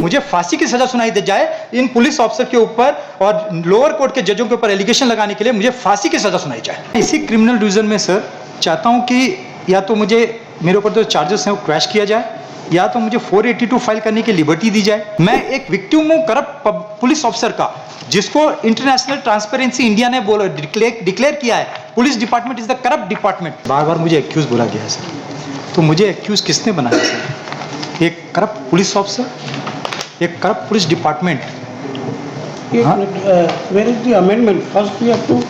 मुझे फांसी की सजा सुनाई दे जाए इन पुलिस ऑफिसर के ऊपर और लोअर कोर्ट के जजों के ऊपर एलिगेशन लगाने के लिए मुझे फांसी की सजा सुनाई जाए। इसी क्रिमिनल डिवीजन में सर चाहता हूं कि या तो मुझे मेरे ऊपर जो चार्जेस हैं वो क्रैश किया जाए या तो मुझे 482 फाइल करने की लिबर्टी दी जाए। मैं एक विक्टिम हूं करप्ट पुलिस ऑफिसर का, जिसको इंटरनेशनल ट्रांसपेरेंसी इंडिया ने डिक्लेयर किया है police department is the corrupt department. बार बार मुझे एक्यूज बोला गया है सर, तो मुझे एक्यूज किसने बनाया सर? एक करप्ट पुलिस ऑफिसर, एक corrupt police department. Where is the amendment? First we have to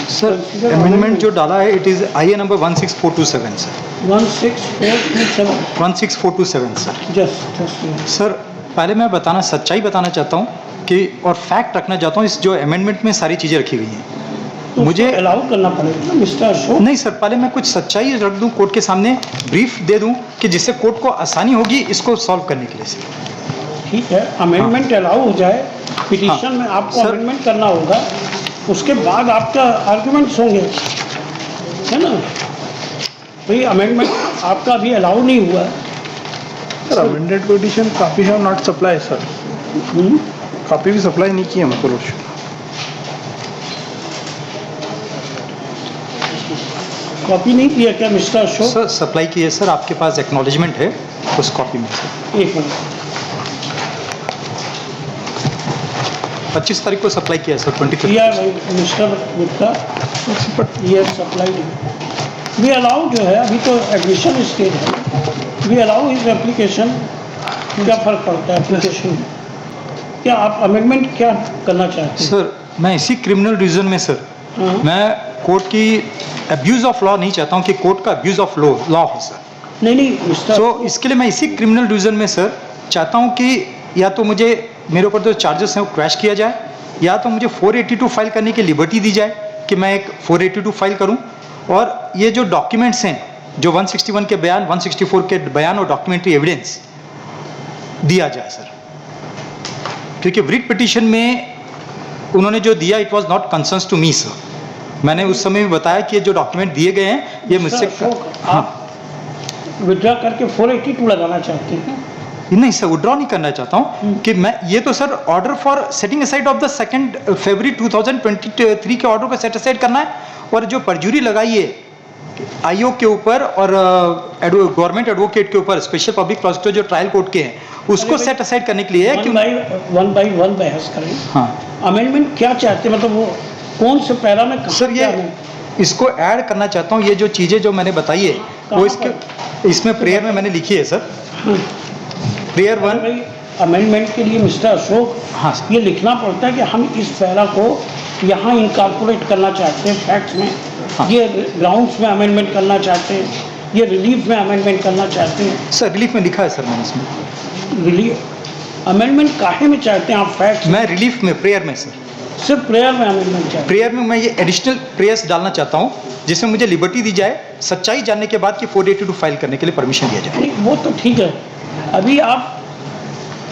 sir amendment जो डाला है it is IA number 16427 sir. 16427 sir. Just sir पहले मैं सच्चाई बताना चाहता हूँ कि और फैक्ट रखना चाहता हूँ इस जो अमेंडमेंट में सारी चीज़ें रखी हुई हैं। तो मुझे अलाउ करना पड़ेगा मिस्टर अशोक। नहीं सर, पहले मैं कुछ सच्चाई रख दूं कोर्ट के सामने, ब्रीफ दे दूं कि जिससे कोर्ट को आसानी होगी इसको सॉल्व करने के लिए सर। ठीक है, अमेंडमेंट अलाउ हो जाए, पिटीशन में आपको अमेंडमेंट करना होगा, उसके बाद आपका आर्गुमेंट्स होंगे, है ना भाई? अमेंडमेंट आपका अभी अलाउ नहीं हुआ है sir. Amended petition copy have not supply sir. Copy भी सप्लाई नहीं की है हमको लोग। कॉपी नहीं किया क्या मिस्टर अशोक? सर सप्लाई की है सर, आपके पास एक्नॉलेजमेंट है उस कॉपी में सर। एक मिनट, 25 तारीख को सप्लाई किया है सर। 23 किया भाई मिस्टर गुप्ता, ये सप्लाई वी अलाउ जो है, अभी तो एडमिशन स्टेज है, वी अलाउ इस एप्लीकेशन। क्या फ़र्क पड़ता है एप्लीकेशन में? क्या आप अमेंडमेंट क्या करना चाहते हैं? सर मैं इसी क्रिमिनल डिवीजन में सर मैं कोर्ट की अब्यूज़ ऑफ लॉ नहीं चाहता हूँ कि कोर्ट का अब्यूज़ ऑफ लॉ हो सर। नहीं मिस्टर, तो इसके लिए मैं इसी क्रिमिनल डिवीजन में सर चाहता हूँ कि या तो मुझे मेरे ऊपर जो चार्जेस हैं वो क्रैश किया जाए या तो मुझे 482 फाइल करने की लिबर्टी दी जाए कि मैं एक 482 फाइल करूं। और ये जो डॉक्यूमेंट्स हैं जो 161 के बयान, 164 के बयान और डॉक्यूमेंट्री एविडेंस दिया जाए सर, क्योंकि रिट पिटीशन में उन्होंने जो दिया it was not concerns to me sir. मैंने उस समय भी बताया कि ये जो डॉक्यूमेंट दिए गए हैं ये मुझसे आप विड्रॉ करके 482 लगाना चाहते हैं? नहीं सर, विड्रॉ नहीं करना चाहता हूँ कि मैं ये तो sir order for setting aside of the 2 फरवरी 2023 के ऑर्डर को सेट असाइड करना है। और जो परजुरी लगाई है आयोग के ऊपर और गवर्नमेंट एडवोकेट के ऊपर, स्पेशल पब्लिक प्रोसिक्यूटर जो ट्रायल कोर्ट के हैं, उसको सेट असाइड करने के लिए है। वन बाई वन बहस करें। हाँ, अमेंडमेंट क्या चाहते हैं, मतलब वो कौन से पैरा में सर ये इसको ऐड करना चाहता हूँ। ये जो चीज़ें जो मैंने बताई है वो इसमें प्रेयर में मैंने लिखी है सर। प्रेयर 1 अमेंडमेंट के लिए मिस्टर अशोक, हाँ ये लिखना पड़ता है कि हम इस पैरा को यहाँ इनकॉर्पोरेट करना चाहते हैं फैक्ट्स में, हाँ। ये ग्राउंड्स में अमेंडमेंट करना चाहते हैं, ये रिलीफ में अमेंडमेंट करना चाहते हैं। सर रिलीफ में लिखा है सर मैंने इसमें। रिलीफ अमेंडमेंट काहे में चाहते हैं आप फैक्ट्स? मैं रिलीफ में, प्रेयर में सर, सिर्फ प्रेयर में अमेंडमेंट चाहते हैं? प्रेयर में मैं ये एडिशनल प्रेयर्स डालना चाहता हूँ जिसमें मुझे लिबर्टी दी जाए सच्चाई जानने के बाद कि 482 फाइल करने के लिए परमिशन दिया जाए। नहीं, वो तो ठीक है। अभी आप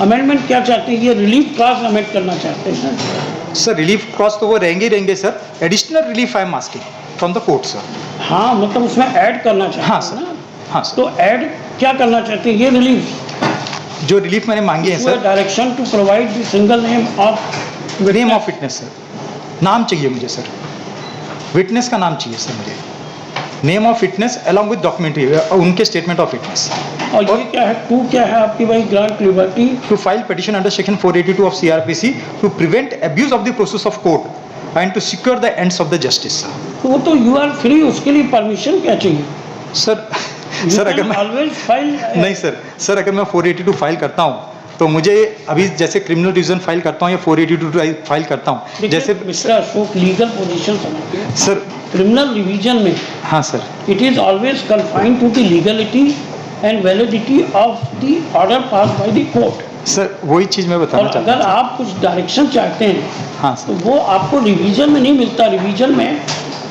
अमेंडमेंट क्या चाहते हैं? ये रिलीफ क्लास अमेंड करना चाहते हैं सर? रिलीफ क्लॉज तो वो रहेंगे sir. Additional relief I am asking from the court sir. हाँ, मतलब उसमें ऐड करना चाहते हैं। हाँ सर, हाँ सर। तो ऐड क्या करना चाहते हैं? ये रिलीफ जो रिलीफ मैंने मांगी है sir, direction to provide the single name of witness sir. नाम चाहिए मुझे सर, विटनेस का नाम चाहिए सर मुझे, name of witness along with documentary, उनके स्टेटमेंट ऑफ विटनेस। और ये क्या है, टू क्या है आपकी भाई? Grant liberty to file petition under section 482 of CRPC to prevent abuse of the process of court and to secure the ends of the justice sir. तो वो तो यू आर फ्री, उसके लिए परमिशन क्या चाहिए सर? सर अगर मैं always file नहीं सर अगर मैं 482 फाइल करता हूँ तो मुझे अभी जैसे क्रिमिनल डिवीजन फाइल करता हूँ या 482 फाइल करता हूँ जैसे मिस्टर अशोक लीगल पोजीशन समझते हैं सर। क्रिमिनल डिवीजन में हाँ sir, it is always confined to the legality and validity of the order pass by the court sir वही चीज़ मैं और बताना चाहता अगर आप कुछ डायरेक्शन चाहते हैं हाँ तो वो आपको रिवीजन में नहीं मिलता। रिवीजन में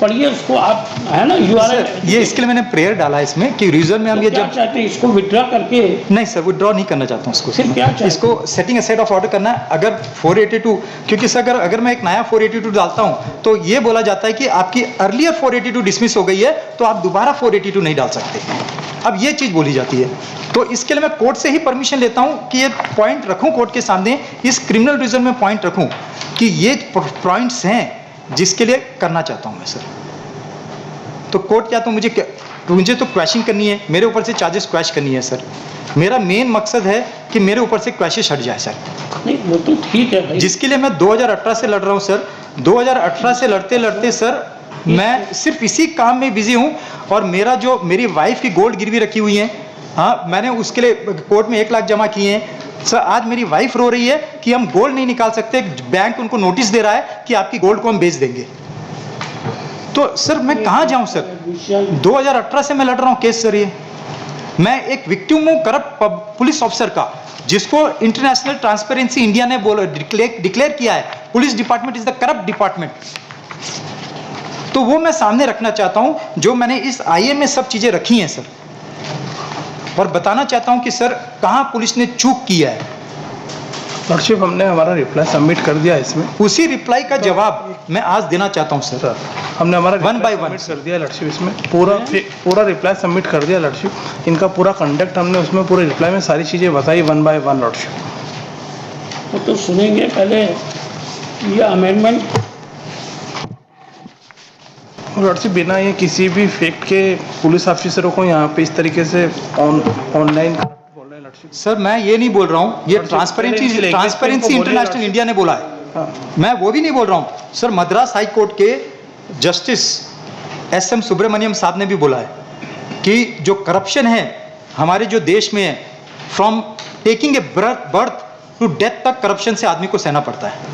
पढ़िए उसको आप, है ना, यू आर सर ये इसके लिए मैंने प्रेयर डाला है इसमें कि रीजन में हम ये क्या जब चाहते हैं, इसको विड्रॉ करके? नहीं सर विड्रॉ नहीं करना चाहता हूँ इसको फिर क्या चाहते हैं? इसको सेटिंग असाइड ऑफ ऑर्डर करना है। अगर 482 क्योंकि सर अगर मैं एक नया 482 डालता हूँ तो ये बोला जाता है कि आपकी अर्लियर 482 डिसमिस हो गई है तो आप दोबारा 482 नहीं डाल सकते। अब ये चीज़ बोली जाती है, तो इसके लिए मैं कोर्ट से ही परमिशन लेता हूँ कि ये पॉइंट रखूँ कोर्ट के सामने, इस क्रिमिनल रीजन में पॉइंट रखूँ कि ये पॉइंट्स हैं जिसके लिए करना चाहता हूँ मैं सर। तो कोर्ट क्या तो मुझे तो क्वैशिंग करनी है, मेरे ऊपर से चार्जेस क्वैश करनी है सर। मेरा मेन मकसद है कि मेरे ऊपर से क्वैशेस हट जाए सर। नहीं वो तो ठीक है भाई, जिसके लिए मैं 2018 से लड़ रहा हूँ सर। 2018 से लड़ते लड़ते सर मैं सिर्फ इसी काम में बिजी हूँ। और मेरी वाइफ की गोल्ड गिरवी रखी हुई है, हाँ मैंने उसके लिए कोर्ट में 1 लाख जमा किए हैं सर। आज मेरी वाइफ रो रही है कि हम गोल्ड नहीं निकाल सकते, बैंक उनको नोटिस दे रहा है कि आपकी गोल्ड को हम बेच देंगे। तो सर मैं कहाँ जाऊँ सर? 2018 से मैं लड़ रहा हूँ केस सर। ये मैं एक विक्टिम हूँ करप्ट पुलिस ऑफिसर का, जिसको इंटरनेशनल ट्रांसपेरेंसी इंडिया ने डिक्लेयर किया है police department is the corrupt department. तो वो मैं सामने रखना चाहता हूँ, जो मैंने इस आईए में सब चीजें रखी हैं सर, और बताना चाहता हूँ कि सर कहाँ पुलिस ने चूक किया है। लॉर्डशिप हमने हमारा रिप्लाई सबमिट कर दिया इसमें, उसी रिप्लाई का जवाब मैं आज देना चाहता हूँ सर। हमने हमारा One by reply one. submit कर दिया लॉर्डशिप, इसमें पूरा रिप्लाई सबमिट कर दिया लॉर्डशिप। इनका पूरा कंडक्ट हमने उसमें पूरे रिप्लाई में सारी चीज़ें बताई 1 by 1 लॉर्डशिप। वो तो सुनेंगे पहले ये अमेंडमेंट। लॉर्डशिप बिना ये किसी भी फैक्ट के पुलिस ऑफिसरों को यहाँ पे इस तरीके से ऑनलाइन बोल रहे हैं लॉर्डशिप। सर मैं ये नहीं बोल रहा हूँ, ये और ट्रांसपेरेंसी पहले ट्रांसपेरेंसी बोलिए इंटरनेशनल लॉर्डशिप। इंडिया ने बोला है, हाँ, मैं वो भी नहीं बोल रहा हूँ सर। मद्रास हाई कोर्ट के जस्टिस SM सुब्रमण्यम साहब ने भी बोला है कि जो करप्शन है हमारे जो देश में है, from taking a birth to death तक करप्शन से आदमी को सहना पड़ता है।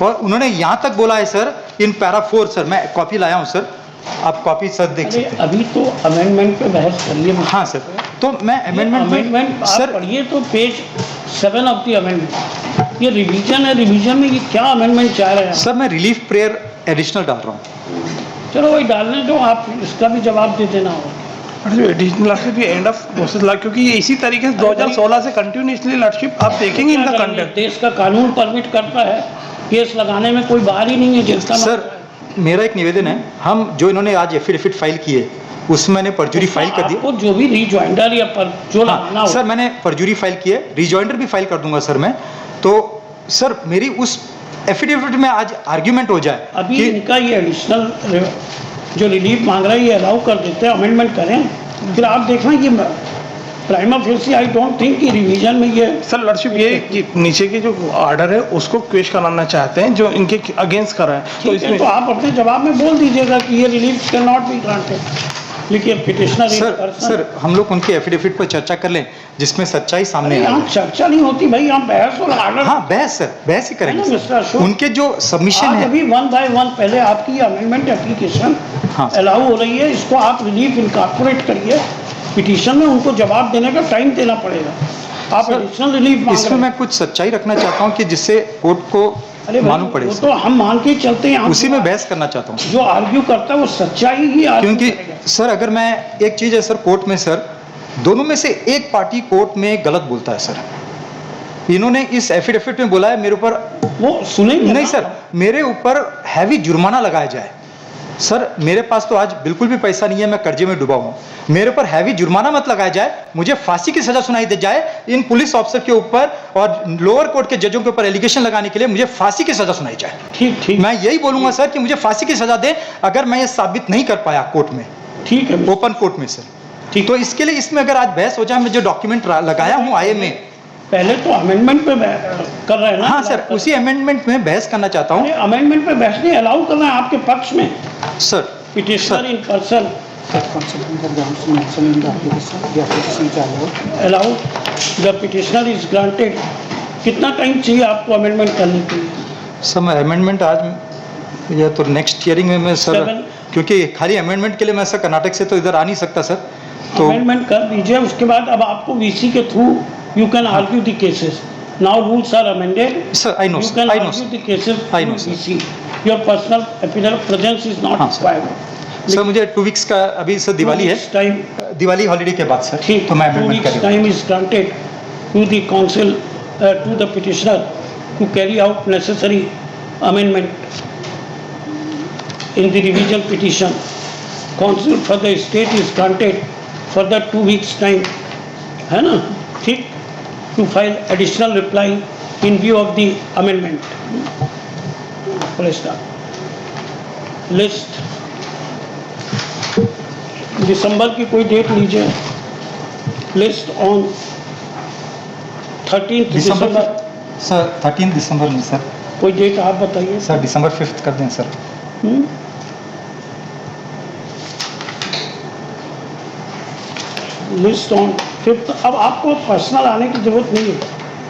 और उन्होंने यहाँ तक बोला है सर इन पैरा 4 सर, मैं कॉपी लाया हूँ सर, आप कॉपी सर देख अरे सकते हैं। अभी तो अमेंडमेंट पे बहस करिए। हाँ सर, तो मैं अमेंडमेंट आप सर पढ़िए तो पेज 7 ऑफ द अमेंडमेंट, ये रिवीजन है, रिवीजन में ये क्या अमेंडमेंट चाह रहे हैं? सर मैं रिलीफ प्रेयर एडिशनल डाल रहा हूँ। चलो वही डालने दो, आप इसका भी जवाब दे देना होगा। Additional lordship and of process law, क्योंकि ये इसी तरीके से 2016 से कंटिन्यूसली लॉर्डशिप आप देखेंगे इनका कंडक्ट। देश का कानून परमिट करता है केस लगाने में, कोई बाहर ही नहीं है जिसका सर मेरा एक निवेदन है, हम जो इन्होंने आज एफिडेविट फाइल किए उसमें मैंने परजुरी फाइल कर दी। आपको जो भी रिजॉइंडर या पर जो लगाना हो सर मैंने परजुरी फाइल की है, रिजॉइंडर भी फाइल कर दूंगा सर मैं। तो सर मेरी उस एफिडेविट में आज आर्ग्यूमेंट हो जाए अभी कि इनका ये एडिशनल जो रिलीफ मांग रहा है ये अलाउ कर देते हैं, अमेंडमेंट करें, फिर आप देखना कि prima facie I don't think कि रिवीजन में ये सर लॉर्डशिप ये कि नीचे के जो ऑर्डर है उसको क्वेश कराना चाहते हैं जो इनके अगेंस्ट कर रहे हैं। तो ठीक है, इसमें तो आप अपने जवाब में बोल दीजिएगा कि ये relief can not be granted. लिखिए पिटिशनर सर हम लोग उनके एफिडेविट पर चर्चा कर लें जिसमें सच्चाई सामने आए। यहाँ चर्चा नहीं होती भाई, यहाँ बहस और आर्डर। हाँ बहस सर, बहस ही करेंगे है ना, मिस्टर सर। अशोक? उनके जो सबमिशन आज है अभी 1 by 1 पहले आपकी अमेंडमेंट एप्लीकेशन हाँ। अलाउ हो रही है, इसको आप रिलीफ इनकॉर्पोरेट करिए, पिटीशन में उनको जवाब देने का टाइम देना पड़ेगा। आप सर, एडिशनल रिलीफ मांग इसमें रहे मैं कुछ सच्चाई रखना चाहता हूँ कि जिससे कोर्ट को अरे भाई, मालूम पड़े वो सर। तो हम मान के चलते हैं, हम उसी में बहस करना चाहता हूँ जो आर्ग्यू करता है वो सच्चाई ही आर्ग्यू क्योंकि करेगा। सर अगर मैं एक चीज़ है सर, कोर्ट में सर दोनों में से एक पार्टी कोर्ट में गलत बोलता है सर। इन्होंने इस एफिडेविट में बोला है मेरे ऊपर, वो सुनेंगे नहीं ना। सर मेरे ऊपर हैवी जुर्माना लगाया जाए। सर मेरे पास तो आज बिल्कुल भी पैसा नहीं है, मैं कर्जे में डूबा हूँ, मेरे ऊपर हैवी जुर्माना मत लगाया जाए, मुझे फांसी की सजा सुनाई दे जाए इन पुलिस ऑफिसर के ऊपर और लोअर कोर्ट के जजों के ऊपर एलिगेशन लगाने के लिए मुझे फांसी की सजा सुनाई जाए। ठीक ठीक मैं यही बोलूंगा सर कि मुझे फांसी की सजा दे अगर मैं ये साबित नहीं कर पाया कोर्ट में, ठीक है ओपन कोर्ट में सर। ठीक। तो इसके लिए इसमें अगर आज बहस हो जाए, मैं जो डॉक्यूमेंट लगाया हूँ आईए में, पहले तो अमेंडमेंट पे कर रहे हैं ना। हाँ सर उसी अमेंडमेंट में बहस करना चाहता हूँ अमेंडमेंट पे बहस नहीं, अलाउ करना है आपके पक्ष में sir. Petitioner in person allow the petitioner is granted. कितना टाइम चाहिए आपको अमेंडमेंट करने के लिए? सर मैं अमेंडमेंट आज या तो नेक्स्ट हियरिंग में मैं सर, 7 क्योंकि खाली अमेंडमेंट के लिए मैं सर कर्नाटक से तो इधर आ नहीं सकता सर। तो अमेंडमेंट कर दीजिए, उसके बाद अब आपको वीसी के through you can argue the cases. Now rules are amended, sir I know you can I know argue the cases I know, through sir. VC. your personal appearance presence is not हाँ, sir. required. Sir मुझे 2 weeks का अभी sir Diwali है, time Diwali holiday के बाद sir, ठीक, तो मैं 2 अमेंडमेंट weeks करूँगा। time is granted to the council, to the petitioner to carry out necessary amendment in the revision petition. Council for the state is granted for the 2 weeks time, है ना, ठीक, to file additional reply in view of the amendment. Let's start. List. दिसंबर की कोई date लीजिए. List on 13 December December. Sir 13 दिसंबर नहीं sir, कोई date आप बताइए. सर दिसंबर 5 कर दें सर। List on 5th. अब आपको पर्सनल आने की जरूरत नहीं है.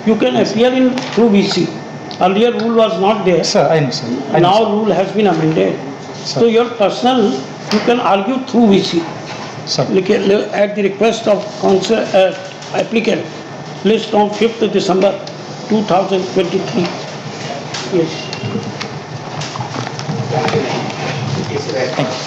You can appear in through VC. Earlier rule was not there. Sir I know sir, Now rule has been amended. Sir. So your personal, you can argue through VC. Sir At the request of council, applicant, list on 5th December 2023. Yes. Thank you.